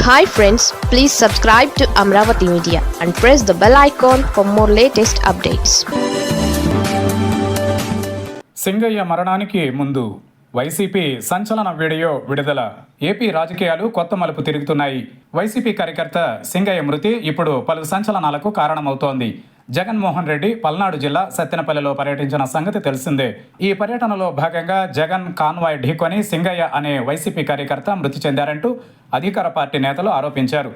Hi friends, please subscribe to Amravati Media and press the bell icon for more latest updates. Singayya మరణానికి ముందు YCP సంచలన video విడుదల. AP రాజకీయాలు కొత్త మలుపు తిరుగుతున్నాయి. వైసీపీ కార్యకర్త సింగయ్య మృతి ఇప్పుడు పలు సంచలనాలకు కారణమవుతోంది. జగన్మోహన్ రెడ్డి పల్నాడు జిల్లా సత్తెనపల్లిలో పర్యటించిన సంగతి తెలిసిందే. ఈ పర్యటనలో భాగంగా జగన్ కాన్వాయ్ ఢీకొని సింగయ్య అనే వైసీపీ కార్యకర్త మృతి చెందారంటూ అధికార పార్టీ నేతలు ఆరోపించారు.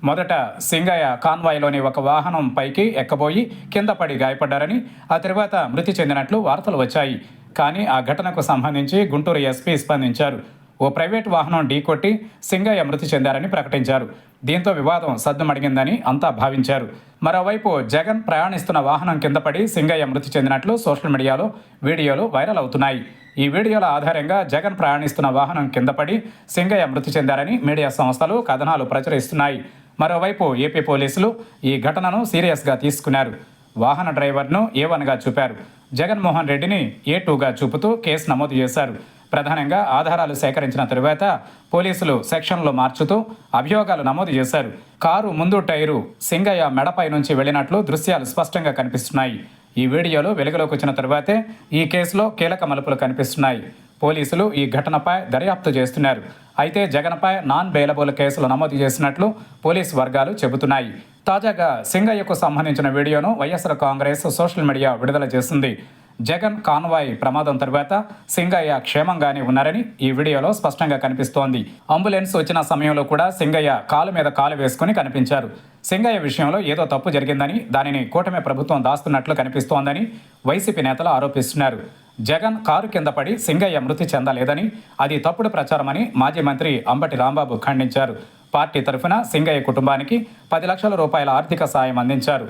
మొదట సింగయ్య కాన్వాయ్లోని ఒక వాహనం పైకి ఎక్కబోయి కింద పడి గాయపడ్డారని, ఆ తర్వాత మృతి చెందినట్లు వార్తలు వచ్చాయి. కానీ ఆ ఘటనకు సంబంధించి గుంటూరు ఎస్పీ స్పందించారు. ఓ ప్రైవేట్ వాహనం ఢీకొట్టి సింగయ్య మృతి చెందారని ప్రకటించారు. దీంతో వివాదం సద్దుమడిగిందని అంతా భావించారు. మరోవైపు జగన్ ప్రయాణిస్తున్న వాహనం కింద పడి సింగయ్య మృతి చెందినట్లు సోషల్ మీడియాలో వీడియోలు వైరల్ అవుతున్నాయి. ఈ వీడియోల ఆధారంగా జగన్ ప్రయాణిస్తున్న వాహనం కింద పడి సింగయ్య మృతి చెందారని మీడియా సంస్థలు కథనాలు ప్రచురిస్తున్నాయి. మరోవైపు ఏపీ పోలీసులు ఈ ఘటనను సీరియస్గా తీసుకున్నారు. వాహన డ్రైవర్ను A1గా చూపారు. జగన్మోహన్ రెడ్డిని A2గా చూపుతూ కేసు నమోదు చేశారు. ప్రధానంగా ఆధారాలు సేకరించిన తరువాత పోలీసులు సెక్షన్లు మార్చుతూ అభియోగాలు నమోదు చేశారు. కారు ముందు టైరు సింగయ్య మెడపై నుంచి వెళ్లినట్లు దృశ్యాలు స్పష్టంగా కనిపిస్తున్నాయి. ఈ వీడియోలు వెలుగులోకి వచ్చిన తరువాతే ఈ కేసులో కీలక మలుపులు కనిపిస్తున్నాయి. పోలీసులు ఈ ఘటనపై దర్యాప్తు చేస్తున్నారు. అయితే జగన్పై నాన్ బెయిలబుల్ కేసులు నమోదు చేసినట్లు పోలీసు వర్గాలు చెబుతున్నాయి. తాజాగా సింగయ్యకు సంబంధించిన వీడియోను వైఎస్ఆర్ కాంగ్రెస్ సోషల్ మీడియా విడుదల చేసింది. జగన్ కాన్వాయ్ ప్రమాదం తర్వాత సింగయ్య క్షేమంగానే ఉన్నారని ఈ వీడియోలో స్పష్టంగా కనిపిస్తోంది. అంబులెన్స్ వచ్చిన సమయంలో కూడా సింగయ్య కాలు మీద కాలు వేసుకుని కనిపించారు. సింగయ్య విషయంలో ఏదో తప్పు జరిగిందని, దానిని కూటమి ప్రభుత్వం దాస్తున్నట్లు కనిపిస్తోందని వైసీపీ నేతలు ఆరోపిస్తున్నారు. జగన్ కారు కింద పడి సింగయ్య మృతి చెందలేదని, అది తప్పుడు ప్రచారమని మాజీ మంత్రి అంబటి రాంబాబు ఖండించారు. పార్టీ తరఫున సింగయ్య కుటుంబానికి 10 లక్షల రూపాయల ఆర్థిక సాయం అందించారు.